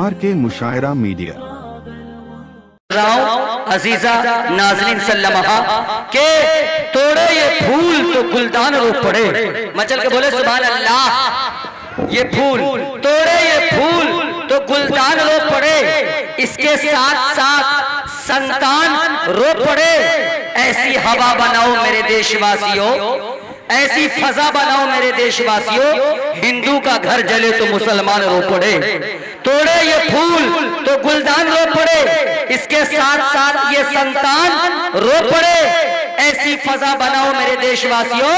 R K मुशायरा media अजीजा नाज़रीन सल्लमहा के तोड़े ये फूल तो गुलदान रो पड़े। मचल के बोले सुभान अल्लाह। ये फूल तोड़े ये फूल तो गुलदान रो पड़े, इसके साथ साथ संतान रो पड़े। ऐसी हवा बनाओ मेरे देशवासियों, ऐसी फजा बनाओ मेरे देशवासियों, हिंदू का घर जले तो मुसलमान रो पड़े। तोड़े ये फूल तो गुलदान रो पड़े, इसके साथ साथ ये संतान रो पड़े। ऐसी फजा बनाओ मेरे देशवासियों,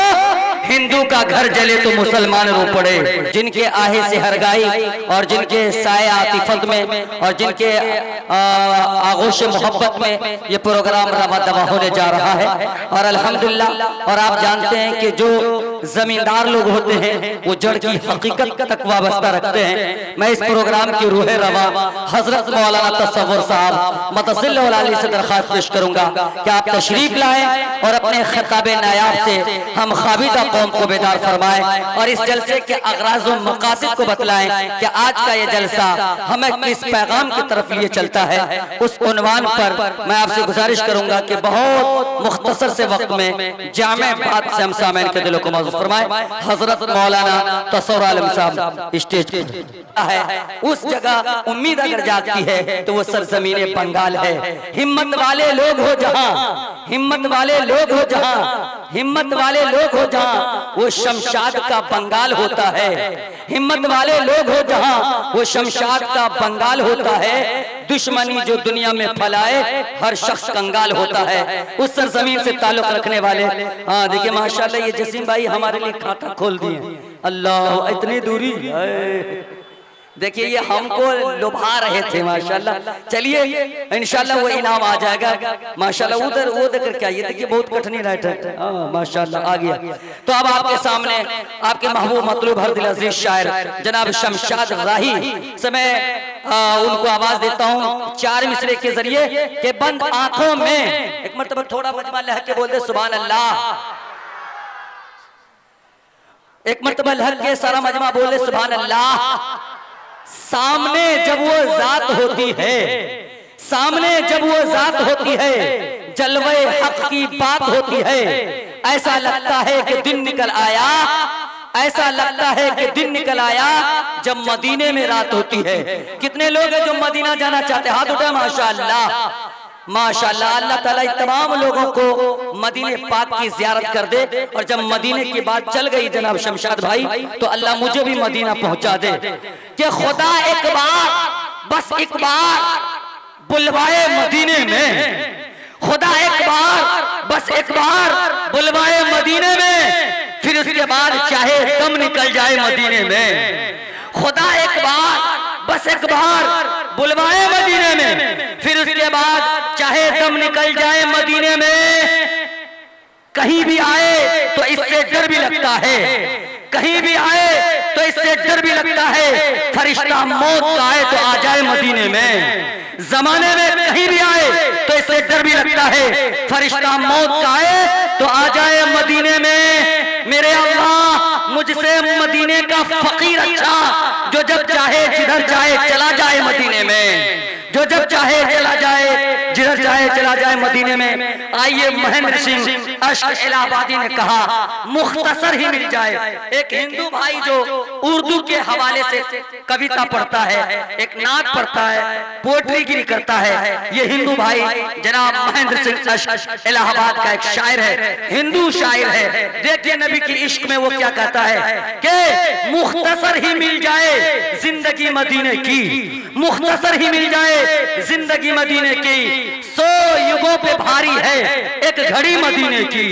हिंदू का घर जले तो मुसलमान रो पड़े। जिनके आहे से हरगाई और जिनके साए आतिफत में और जिनके आगोश मोहब्बत में ये प्रोग्राम रवा दवा होने जा रहा है। और अल्हम्दुलिल्लाह, और आप जानते हैं कि जो जमींदार लोग होते हैं वो जड़ की हकीकत तक वाबस्ता रखते हैं। मैं इस प्रोग्राम की रूह रवा हजरत मौलाना तसव्वुर साहब मतसिल्लुल आली से दरखास्त पेश करूंगा कि आप तशरीफ लाएं और अपने खिताब नायाब से हम खाबिदा कौम को बेदार फरमाएं और इस जलसे के अगराज़ और मकासद को बतलाएं कि आज का ये जलसा हमें किस पैगाम की तरफ लिए चलता है। उस उन्वान पर मैं आपसे गुजारिश करूंगा कि बहुत मुख्तसर से वक्त में जामे बात से हम सामईन के दिलों को मौजूद फरमाए। हजरत मौलाना तसव्वुर आलम साहब स्टेज पर है। उस जगह उम्मीद अगर जागती है तो वो सरजमीने बंगाल है। हिम्मत वाले लोग हो जहां, हिम्मत वाले लोग हो जहां, हिम्मत वाले लोग हो जहां, वो शमशाद का बंगाल होता है। हिम्मत वाले लोग हो जहां, वो शमशाद का बंगाल होता है। दुश्मनी जो दुनिया में फैलाए हर शख्स कंगाल होता है। उस सरजमीन से ताल्लुक रखने वाले, हाँ देखिए माशाल्लाह ये जसीम भाई हमारे लिए खाता खोल दिए। अल्लाह, इतनी दूरी देखिए, ये हमको लुभा रहे थे माशाल्लाह। चलिए इंशाल्लाह वो इनाम आ जाएगा माशाल्लाह। उधर वो देखकर क्या, ये देखिए बहुत कठिन राइट है माशाल्लाह आ गया। तो अब आपके सामने आपके महबूब मतलूब हर दिल अजीज शायर जनाब शमशाद राही से मैं उनको आवाज देता हूँ चार मिसरे के जरिए के बंद आंखों में एक मरतबा थोड़ा मजमा लहक के बोल दे सुभान अल्लाह। एक मरतबा लहक के सारा मजमा बोल दे सुभान अल्लाह। सामने जब वो जात होती है, सामने जब वो जात होती है, जलवे हक की बात होती है, ऐसा लगता है कि दिन निकल आया, ऐसा लगता है कि दिन निकल आया जब मदीने में रात होती है। कितने लोग हैं जो मदीना जाना चाहते हैं? हाथ उठाए माशाअल्लाह, माशाअल्लाह। अल्लाह ताला तमाम लोगों को मदीने पाक की ज़ियारत कर दे। और जब मदीने की बात चल गई जनाब शमशाद भाई, तो अल्लाह मुझे भी मदीना पहुंचा दे कि खुदा एक बार, बस एक बार बुलवाए मदीने में, खुदा एक बार, बस एक बार बुलवाए मदीने में, फिर उसके बाद चाहे दम निकल जाए मदीने में। खुदा एक बार, बस एक बार बुलवाए मदीने में, फिर उसके बाद चाहे दम निकल जाए मदीने में। कहीं भी आए तो इससे डर भी लगता है, कहीं भी आए तो इससे डर भी लगता है, फरिश्ता मौत का आए तो आ जाए मदीने में। जमाने में कहीं भी आए तो इससे डर भी लगता है, फरिश्ता मौत का आए तो आ जाए मदीने में। मेरे अल्लाह मुझसे मदीने का फकीर अच्छा, जो जब चाहे जिधर जाए चला जाए मदीने में, जो जब चाहे चला जाए जिधर चाहे चला जाए मदीने में। आइए महेंद्र सिंह अश्क इलाहाबादी ने कहा मुख्तसर ही मिल जाए। एक हिंदू भाई जो उर्दू के हवाले से कविता पढ़ता है, एक नात पढ़ता है, पोएट्री गिरी करता है, ये हिंदू भाई जनाब महेंद्र सिंह अश्क इलाहाबाद का एक शायर है, हिंदू शायर है। देखिए नबी की इश्क में वो क्या कहता है कि मुख्तसर ही मिल जाए जिंदगी मदीने की, मुख्तसर ही मिल जाए जिंदगी मदीने की, 100 युगों पे भारी है एक घड़ी मदीने की।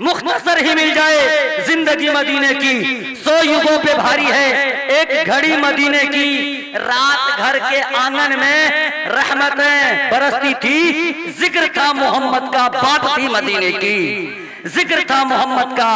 मुख्तसर ही मिल जाए जिंदगी मदीने की, 100 युगों पे भारी है एक घड़ी मदीने की। रात घर के आंगन में रहमतें बरसती थी, जिक्र था मोहम्मद का बात थी मदीने की, जिक्र था मोहम्मद का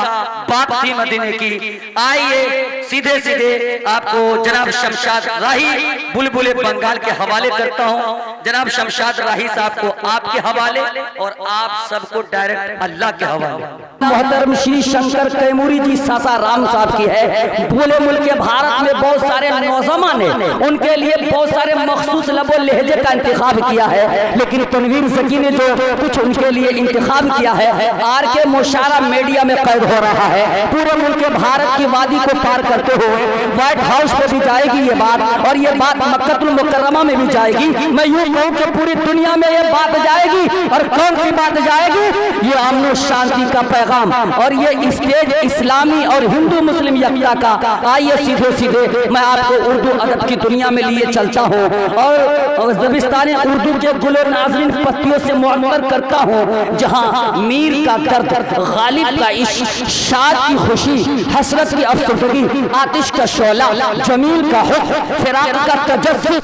बात थी मदीने की। आइए सीधे सीधे आपको जनाब शमशाद राही बुलबुल बंगाल के हवाले करता हूँ। जनाब शमशाद राही साहब को आपके हवाले और आप सबको डायरेक्ट अल्लाह के हवाले। मोहतरम श्री शंकर कैमूरी जी सासाराम साहब की है। पूरे मुल्क भारत में बहुत सारे नौजवान है, उनके लिए बहुत सारे मखसूस लबो लहजे का इंतखाब किया है, लेकिन तनवीर ज़की ने जो कुछ उनके लिए इंतखाब किया है, आर के मुशारा मीडिया में कैद हो रहा है। पूरे मुल्क भारत की वादी को पार करते हुए व्हाइट हाउस पे भी जाएगी ये बात, और ये बात मक्कतुल मुकर्रमा में भी जाएगी। मैं यूं कहूं कि पूरी दुनिया में ये बात जाएगी, और कौन सी बात जाएगी? ये अमन शांति का पैगाम, और ये स्टेज इस्लामी और हिंदू मुस्लिम यकता का। आइए सीधे सीधे मैं आपको उर्दू अदब की दुनिया में लिए चलता हूँ, और ज़बिस्तान उर्दू के गुलो नाज़रीन पत्तियों से मुअत्तर करता हूँ, जहाँ मीर का दर्द, गालिब का इश्क, शाद की खुशी, हसरत की अफसरदगी, आतिश का शोला, जमील का हुस्न, फिराक का तजस्सुस,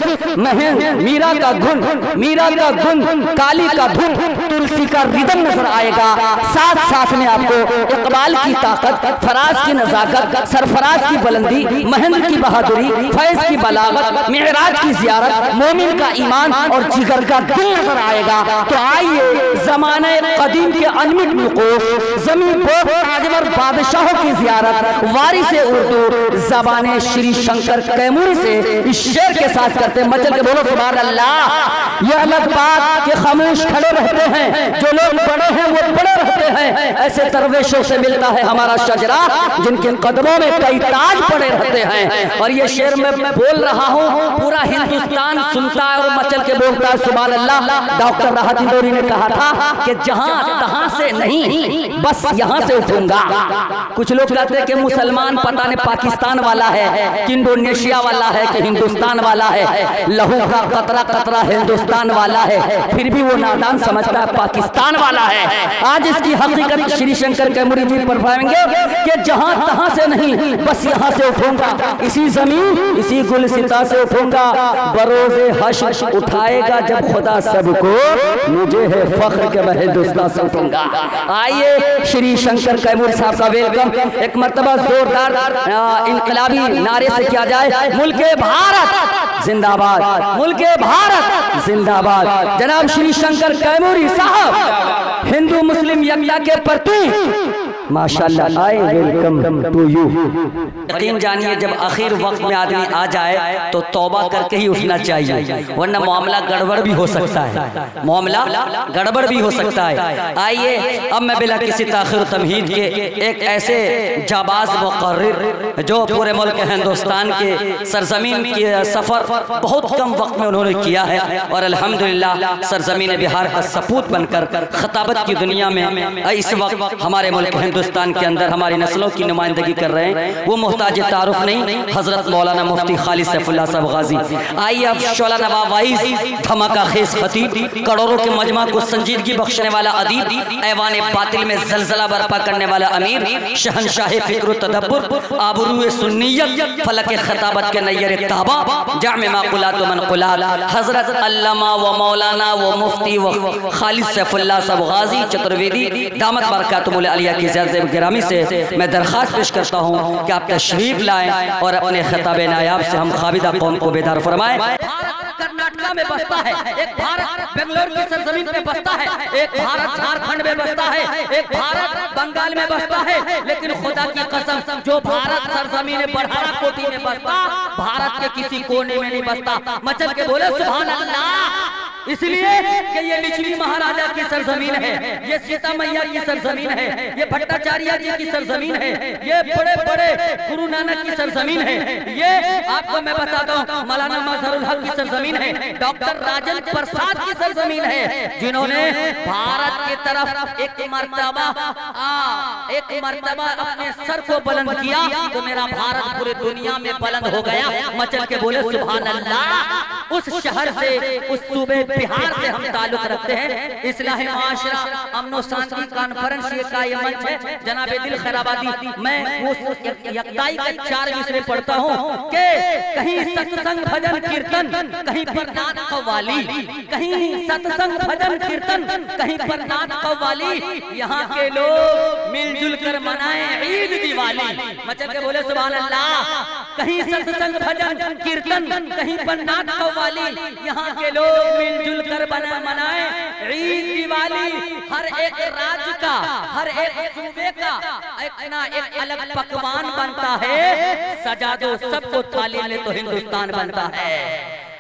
मीरा का गुन, काली का धुन, तुलसी का रिदम नजर आएगा। साथ साथ में आपको इकबाल की ताकत, फराज की नजाकत, सरफराज की बुलंदी, महेंद्र की बहादुरी, फैज की बलागत, मेराज की जियारत, मोमिन का ईमान और जिगर का दिल नजर आएगा। तो आइए जमाने कदीम के अनमिट नुकूश, ज़मीन पर ताजवर बादशाहों की जियारत, वारिस उर्दू ज़बाने श्री शंकर कैमूरी से इस शेर के साथ करते। मचल के बोलो सुभान अल्लाह। ये अलग बात कि खामोश खड़े रहते हैं, जो लोग बड़े हैं वो बड़े रहते हैं। ऐसे दरवेशों से मिलता है हमारा शजरा, जिनके कदमों में कई ताज पड़े रहते हैं। और ये शेर मैं बोल रहा हूँ, पूरा हिंदुस्तान सुनता है और मचल के बोलता है सुभान अल्लाह। डॉक्टर राहत इंदौरी ने कहा था कि जहां तहां से नहीं, बस यहां से उठूंगा। कुछ लोग कहते हैं कि मुसलमान पता नहीं पाकिस्तान वाला है कि इंडोनेशिया वाला है कि हिंदुस्तान वाला है, लहू का कतरा कतरा हिंदुस्तान वाला है, फिर भी वो नादान समझता है पाकिस्तान वाला है। आज इसकी हकीकत श्री शंकर कैमूरी जी परवाएंगे कि जहां तहां से नहीं, बस यहां से उठूंगा, इसी जमीन इसी गुलसिता से उठूंगा। बरोज़े हश्र उठाएगा जब खुदा सबको, मुझे है फख्र के मैं हिंदुस्तान से उठूंगा। आइए श्री शंकर कैमूरी साहब का वेलकम एक मर्तबा जोरदार इनकलाबी नारे से किया जाए। मुल्के भारत जिंदाबाद, मुल्के भारत जिंदाबाद। जनाब श्री शंकर कैमूरी साहब हिंदू मुस्लिम यकता के प्रति माशाअल्लाह, आए वेलकम टू यू। यकीन जानिए जब आखिर वक्त में आदमी आ जाए तो तौबा करके ही उठना चाहिए, वरना मामला गड़बड़ भी हो सकता है, मामला गड़बड़ भी हो सकता है। आइए अब मैं बिला किसी ताखिर तमहीद के एक ऐसे जाबाज मुकर्रिर जो पूरे मुल्क हिंदुस्तान के सरजमीन के सफ़र बहुत कम वक्त में उन्होंने किया है, और अल्हम्दुलिल्लाह सरजमीन बिहार का सपूत बनकर खताबत की दुनिया में इस वक्त हमारे मुल्क हिंदुस्तान के अंदर हमारी नस्लों की नुमाइंदगी कर रहे हैं। वो मोहताज तारुफ नहीं, हजरत मौलाना मुफ्ती खालिद सैफुल्लाह साहब गाजी। आइए अब शोला नवाब वाइज, धमाका खेज खतीब, करोड़ों के मजमा को संजीदगी बख्शने वाला अदीब, ऐवान बातिल में जलजला बर्पा करने वाला अमीर, शहनशाह फिक्र तदब्बुर, आबरूए सुन्नियत, फलक खताबत के नैयर ताबा, जामे माकुलात व मनकुलात, हजरत अल्लामा व मौलाना व मुफ्ती व खालिद सैफुल्लाह साहब गाजी चतुर्वेदी दामत बरकातुहुल आलिया की गिरामी से मैं दरख्वास्त पेश करता हूँ कि आप तशरीफ लाएं और अपने खिताब नायाब से हम खाबिदा कौम को बेदार फरमाएं। कर्नाटका में बसता है, एक भारत बेंगलोर की सरजमीन पे बसता है, एक भारत झारखंड में बसता है, एक भारत बंगाल में बसता है, लेकिन खुदा की कसम जो भारत सरजमीन बढ़ारा कोटी में बसता, भारत के किसी कोने में नहीं बसता। मचल के बोले सुभान अल्लाह। इसलिए कि ये निचली महाराजा की सरजमीन है, ये सीता मैया की सरजमीन है, ये भट्टाचार्य जी की सरजमीन है, ये बड़े बड़े गुरु नानक की सरजमीन है, ये आपको मैं बताता हूँ मौलाना मजहरुल हक की सरजमीन है, डॉक्टर राजेंद्र प्रसाद की सरजमीन है, जिन्होंने भारत की तरफ एक मर्तबा अपने सर को बुलंद किया तो मेरा भारत पूरी दुनिया में बुलंद हो गया। मचल के बोले सुभान अल्लाह। उस शहर से, उस सूबे बिहार से हम ताल्लुक रखते हैं। इस्लाह माशरा अमन शांति कॉन्फ्रेंस का ये मंच है जनाब दिल खैराबादी। मैं उस यकताई का 4 मिसरे पढ़ता हूँ कि कहीं सत्संग भजन कीर्तन, कहीं पर नात कव्वाली, कहीं सत्संग भजन कीर्तन, कहीं पर नात कव्वाली। यहाँ के लोग मिलजुल कर मनाए ईद दिवाली। मचल के बोले सुभान अल्लाह। कहीं सत्संग भजन कीर्तन, कहीं पर नात कव्वाली। यहाँ के लोग मिलजुल कर मनाए ईद दिवाली। हर एक राज्य का, हर एक सूबे का एक अलग पकवान बनता है। सजा दो सबको थाली में तो हिंदुस्तान बनता है।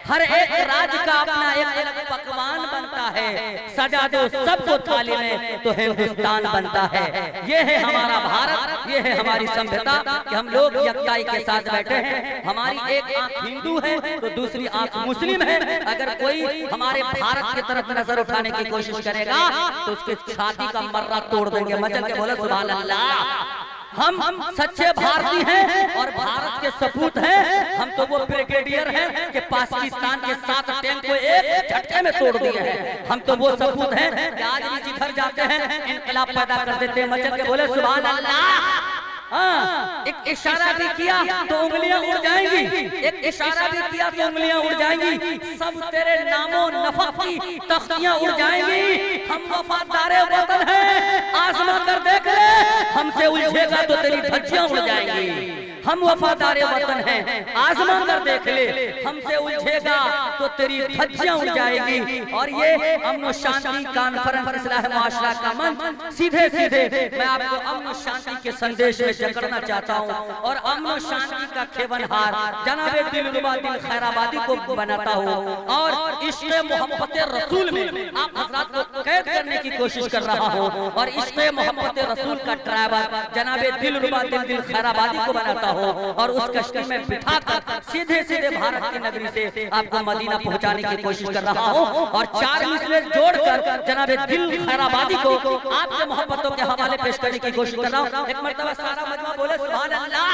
हर एक राज्य का अपना एक अलग पकवान बनता है। सजा दो सबको थाली में तो हिंदुस्तान बनता है। ये है हमारा भारत, ये है हमारी सभ्यता कि हम लोग यकताई के साथ बैठे हैं। हमारी एक आंख हिंदू है तो दूसरी आंख मुस्लिम है। अगर कोई हमारे भारत की तरफ नजर उठाने की कोशिश करेगा तो उसके छाती का मर्रा तोड़ देंगे। मचल के बोले सुभान अल्लाह। हम सच्चे भारतीय हैं और भारत के सपूत हैं। हम तो वो ब्रिगेडियर हैं कि पाकिस्तान के 7 टैंक को एक झटके में तोड़ दिए हैं। हम तो वो सपूत हैं कि आज भी जिधर जाते हैं इनकलाब पैदा कर देते हैं। मचल के बोले सुभान अल्लाह। हाँ, एक इशारा भी किया तो उंगलियां उड़ जाएंगी, एक इशारा भी किया तो उंगलियां उड़ जाएंगी। सब तेरे नामो नफक की तख्तियां उड़ जाएंगी। हम वफादारे वतन हैं, आजमा कर देख ले। हमसे उलझेगा तो तेरी धज्जियां उड़ जाएंगी। हम वफादारे वतन हैं, आजमा कर देख ले। हमसे उलझेगा तो तेरी धज्जियां उड़ जाएगी। और ये अमन शांति कॉन्फ्रेंस इस्लाह माशरा का मंच सीधे सीधे मैं आपको अमन शांति के संदेश में जकड़ना चाहता हूँ। और अमन शांति का खेवनहार जनाब दिलरुबा दिल खैराबादी को बनाता हूँ। और इश्क़ मोहब्बत रसूल में आप हज़रात को कैद करने की कोशिश कर रहा हूँ। और इश्क़ मोहब्बत रसूल का ड्राइवर जनाब दिलरुबा दिल खैराबादी को बनाता हूँ। और उस कश्ती में बिठाकर सीधे सीधे भारत की नगरी से आपको मदीना पहुंचाने की कोशिश कर रहा हूँ। और 4 मिसरे जोड़कर जनाब दिल खैराबादी को आपके मोहब्बतों के हवाले पेश करने की कोशिश कर रहा हूँ। एक मर्तबा सारा मजमा बोले सुभान अल्लाह।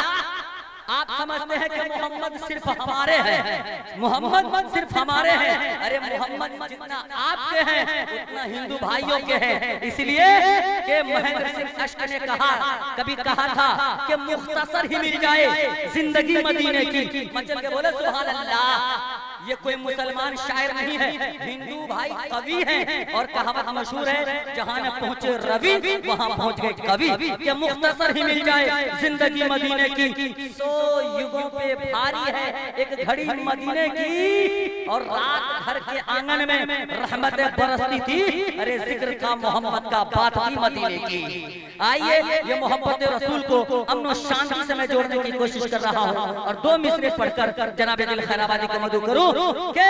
आप समझते हैं कि मोहम्मद सिर्फ हमारे हैं, मोहम्मद सिर्फ हमारे हैं। अरे मोहम्मद जितना आपके हैं उतना हिंदू भाइयों के हैं। इसलिए कि महेंद्र सिंह अश्क ने कभी कहा था कि मुख्तसर ही मिल जाए जिंदगी मदीने की। मचल के बोले सुभान अल्लाह। ये कोई मुसलमान शायर नहीं है, हिंदू भाई कवि हैं। और कहावत मशहूर है, जहाँ न पहुँचे रवि वहाँ पहुँच गए कवि। कि मुख्तसर ही मिल जाए जिंदगी मदीने की। 100 युगों पे भारी है एक घड़ी मदीने की। और रात घर के आंगन में रहमतें बरसती थी। अरे जिक्र था मोहम्मद का, बात थी मदीने की। आइए ये मोहब्बत रसूल को अमन शांति से मैं जोड़ने की कोशिश कर रहा हूँ। और 2 मिसरे पढ़कर जनाब दिल खैराबादी को मदू करूँ कि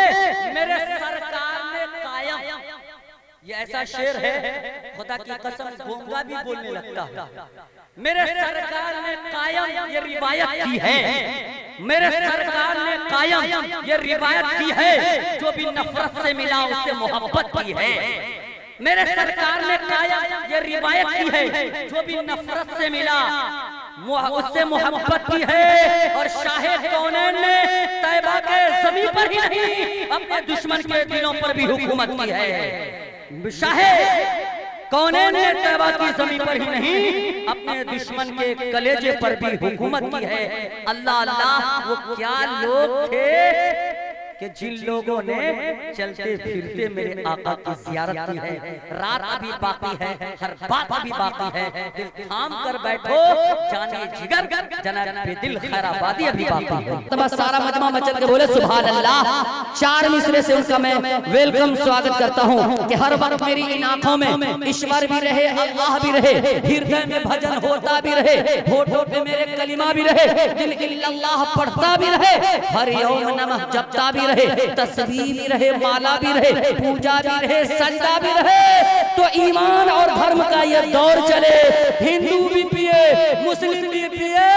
मेरे सरकार ने कायम। ये ऐसा शेर है खुदा की कसम गूंगा भी बोलने लगता है। मेरे सरकार ने कायम ये रिवायत की है, मेरे सरकार ने कायम ये रिवायत की है। जो भी नफरत से मिला उससे मोहब्बत की है। मेरे सरकार ने कायम ये रिवायत की है। जो भी नफरत से मिला उससे मोहब्बत की है। और शाहे कौनैन ने तैबा के ज़मीन पर ही नहीं अपने दुश्मन के दिलों पर भी हुकूमत की है। शाहे कौनैन ने तैबा की ज़मीन पर ही नहीं अपने दुश्मन के कलेजे पर भी हुकूमत की है। अल्लाह अल्लाह, वो क्या लोग थे कि जिन लोगों ने चलते फिरते मेरे आका की ज़ियारत की है। रात अभी बाकी है, हर बात अभी बाकी है। दिल थाम कर बैठो जाने जिगर जनाब दिल खैराबादी अभी बाकी है। तब सारा मजमा मचल के बोले सुभान अल्लाह। 4 मिसरे से उनका मैं वेलकम स्वागत करता हूँ कि हर वक्त मेरी इन आंखों में ईश्वर भी रहे, अल्लाह भी रहे, हृदय में भजन होता भी रहे, होठों पे मेरे कलिमा भी रहे, दिल इल्लल्लाह पढ़ता भी रहे, हर यौम नमः जपता भी रहे, तस्बीह भी रहे, माला भी रहे, पूजा भी रहे, सजदा भी रहे। तो ईमान और धर्म का ये दौर चले। हिंदू भी पिए, मुस्लिम भी पिए,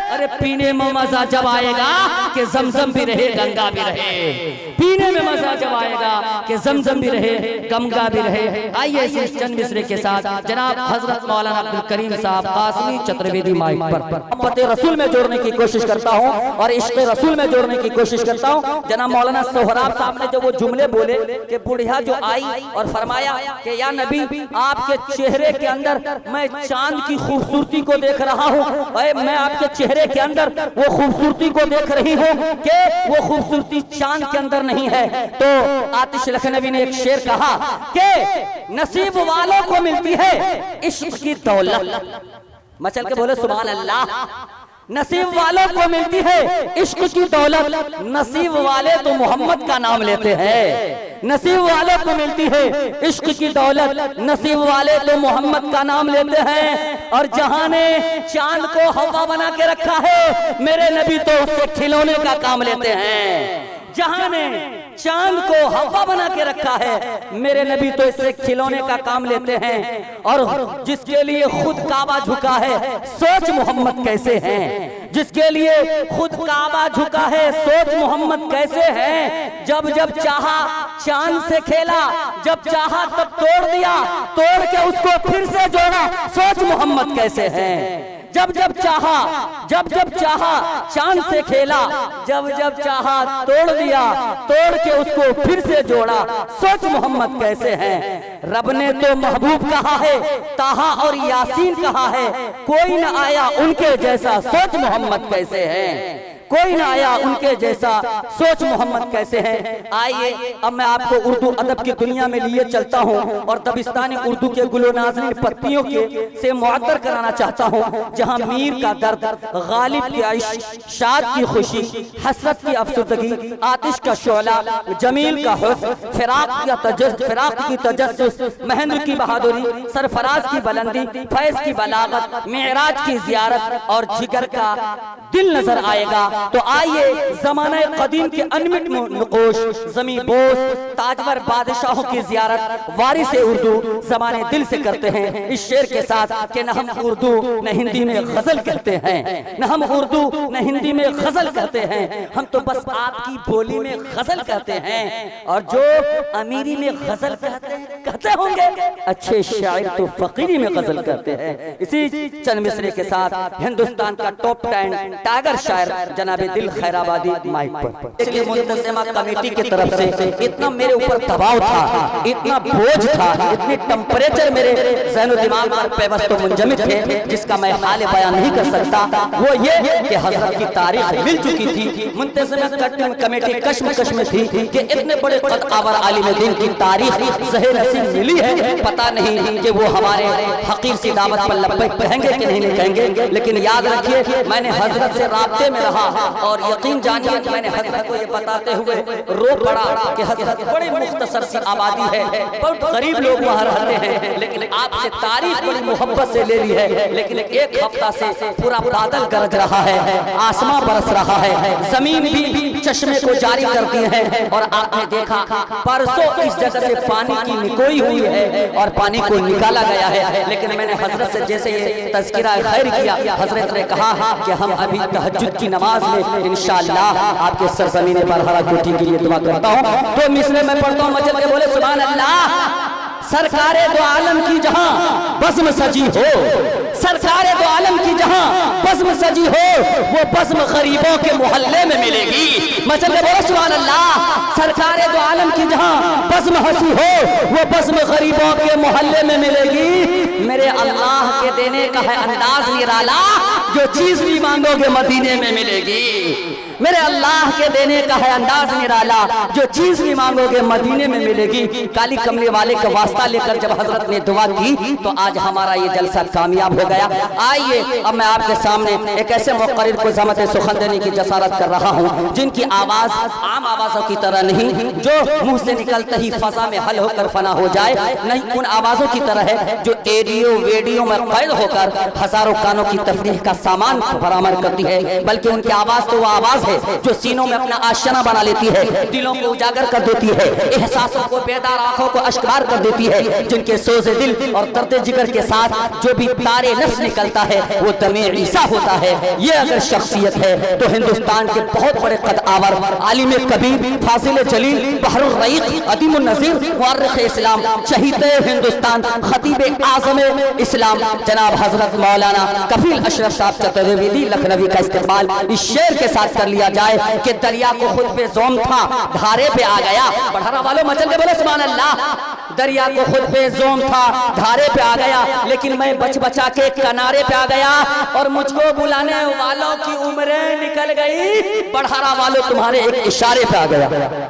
अरे पीने में मजा जब आएगा कि जमजम भी रहे गंगा भी रहे, पीने में मजा जब आएगा कि जमजम भी रहे गंगा भी रहे। आइए इस चंद मिसरे के साथ जनाब हजरत मौलाना अब्दुल करीम साहब कासमी चतुर्वेदी माइक पर मोहब्बत रसूल में जोड़ने की कोशिश करता हूँ और इश्क़ रसूल में जोड़ने की कोशिश करता हूँ। जनाब मौलाना सोहराब साहब ने जो वो जुमले बोले कि बुढ़िया जो आई और फरमाया कि या नबी आपके चेहरे के अंदर मैं चांद की खूबसूरती को देख रहा हूँ, मैं आपके चेहरे के अंदर वो खूबसूरती को देख रही हूँ कि वो खूबसूरती चांद के अंदर नहीं है। तो आतिश लखनवी ने एक शेर कहा कि नसीब वालों को मिलती है इश्क की दौलत, मचल के बोले सुभान अल्लाह। नसीब वालों को मिलती है इश्क की दौलत, नसीब वाले तो मोहम्मद का नाम लेते हैं। नसीब वालों को मिलती है इश्क की दौलत, नसीब वाले तो मोहम्मद का नाम लेते हैं। और जहां ने चांद को हवा बना के रखा है मेरे नबी तो उससे खिलौने का काम लेते हैं। जहां ने चांद को हवा बना के रखा है मेरे नबी तो इससे खिलौने का काम लेते हैं। और जिसके लिए खुद काबा झुका है सोच मोहम्मद कैसे हैं, जिसके लिए खुद काबा झुका है सोच मोहम्मद कैसे हैं। जब जब चाहा चांद से खेला, जब चाहा तब तोड़ दिया, तोड़ के उसको फिर से जोड़ा, सोच मोहम्मद कैसे हैं। जब जब चाहा चांद से खेला, जब जब चाहा तोड़ दिया, तोड़ के उसको फिर से जोड़ा, सोच मोहम्मद कैसे हैं। रब ने तो महबूब कहा है, ताहा और यासीन कहा है, कोई न आया उनके जैसा, सोच मोहम्मद कैसे हैं। कोई ना आया उनके जैसा, सोच मोहम्मद कैसे हैं। आइए अब मैं आपको उर्दू अदब की दुनिया में लिए चलता हूँ और दबिस्तानी उर्दू के गुलो नाज़रीन पत्तियों के से मुअत्तर कराना चाहता हूँ। जहाँ मीर का दर्द, गालिब की इश्क, शाद की खुशी, हसरत की अफसुदगी, आतिश का शोला, जमील का हुस्न, फिराक की तजस्सुस, महेंद्र की बहादुरी, सरफराज की बुलंदी, फैज की बलागत, मेराज की जियारत और जिगर का दिल नजर आएगा। तो आइए ज़माने कदीम के अनमिट नकोश, ज़मी बोस, ताजवर बादशाहों की जियारत वारिस उर्दू ज़माने दिल से करते हैं इस शेर के साथ कि न हम उर्दू न हिंदी में गजल कहते हैं, न हम उर्दू न हिंदी में गजल कहते हैं, हम तो बस आपकी बोली में गजल कहते हैं। और जो अमीरी में गजल कहते होंगे, अच्छे शायर तो फकीरी में गजल कहते हैं। इसी चंद मिसरे के साथ हिंदुस्तान का टॉप 10 टाइगर शायर जनाबे दिल खैराबादी माइक पर। देखिए मुंतज़िमा कमेटी की तरफ से इतना मेरे ऊपर दबाव था, इतना बोझ था, इतनी टेम्परेचर मेरे ज़हन और दिमाग पर पेवस्त और मुंजमिद थे जिसका मैं हाल बयान नहीं कर सकता। वो ये कि हज़रत की तारीख मिल चुकी थी, मुंतज़िमा कमेटी कश्मकश में थी कि इतने बड़े कद आवर आलिम दीन की तारीख ज़हे नसीब मिली है, पता नहीं कि वो हमारे हकीर सी दावत पर लब्बैक कहेंगे कि नहीं कहेंगे। लेकिन याद रखिए मैंने हजरत से राब्ते में रहा और यकीन जानिए मैंने हजरत को ये बताते हुए रो पड़ा कि हजरत बड़ी मुख्तसर सी आबादी है, बहुत गरीब लोग वहाँ रहते हैं, लेकिन आपसे तारीफ बड़ी मोहब्बत से ले ली है। लेकिन एक हफ्ता से पूरा बादल गरज रहा है, आसमां बरस रहा है, जमीन भी चश्मे को जारी कर दिए हैं। और आपने देखा परसों इस जगह से पानी की निकोई हुई है और पानी को निकाला गया है। लेकिन मैंने हजरत से जैसे ये तज़किरा खैर किया, हजरत ने कहा कि हम अभी तहज्जुद की नमाज में इंशाअल्लाह आपके सरजमीन पर हरा कोठी के लिए दुआ करता हूँ। तो मिसरे में पढ़ता हूँ, मचल के बोले सुभान अल्लाह। सरकारे दो आलम की जहां बज़्म सजी हो, सरकारे दो आलम की जहां बज़्म सजी हो, वो बज़्म गरीबों के मोहल्ले में मिलेगी। मचल के बोले सुभान अल्लाह। सरकारे दो आलम की जहां बज़्म हंसी हो, वो बज़्म गरीबों के मोहल्ले में मिलेगी। मेरे अल्लाह के देने का है अंदाज निराला, जो चीज भी मांगोगे मदीने में मिलेगी। मेरे अल्लाह के देने का है अंदाज निराला, जो चीज भी मांगोगे मदीने में मिलेगी। काली कमले वाले का वास्ता लेकर जब हजरत ने दुआ की तो आज हमारा ये जलसा कामयाब हो गया। आइए अब मैं आपके सामने एक ऐसे मुक़र्रिर को ज़हमत सुखन देने की जसारत कर रहा हूँ जिनकी आवाज आम आवाजों की तरह नहीं, जो मुंह से निकलते ही फजा में हल होकर फना हो जाए, नहीं उन आवाजों की तरह है जो एडियो वीडियो में कैद होकर हजारों कानों की तफरीह का सामान फरामद करती है, बल्कि उनकी आवाज तो वो आवाज है जो सीनों में अपना आशियाना बना लेती है, दिलों को उजागर कर देती है, एहसासों को बेदार आंखों को अश्कबार कर देती है, जिनके सोज़े दिल और दर्द जिगर के साथ जो भी तारे नफ्स निकलता है वो दमे ईसा होता है। ये अगर शख्सियत है तो हिंदुस्तान के बहुत बड़े कद आवर आलिम कबीर, फाजिल जलील, बहरुर रईक, अदीमुन नज़ीर, मुअर्रिख़ इस्लाम, शहीद हिंदुस्तान, खतीब आज़म इस्लाम जनाब हजरत मौलाना कफील अशरफ साहब चतुर्वेदी लखनवी का इस्तेमाल इस शेर के साथ कर लिया जाए कि दरिया को खुद पे जोम था, धारे पे आ गया। बढ़ारा वालों मचल के बोले सुभान अल्लाह। दरिया को खुद पे जोम था, धारे पे आ गया, लेकिन मैं बच बचा के किनारे पे आ गया और मुझको बुलाने वालों की उम्रें निकल गई। बढ़ारा वालों तुम्हारे एक इशारे पे आ गया।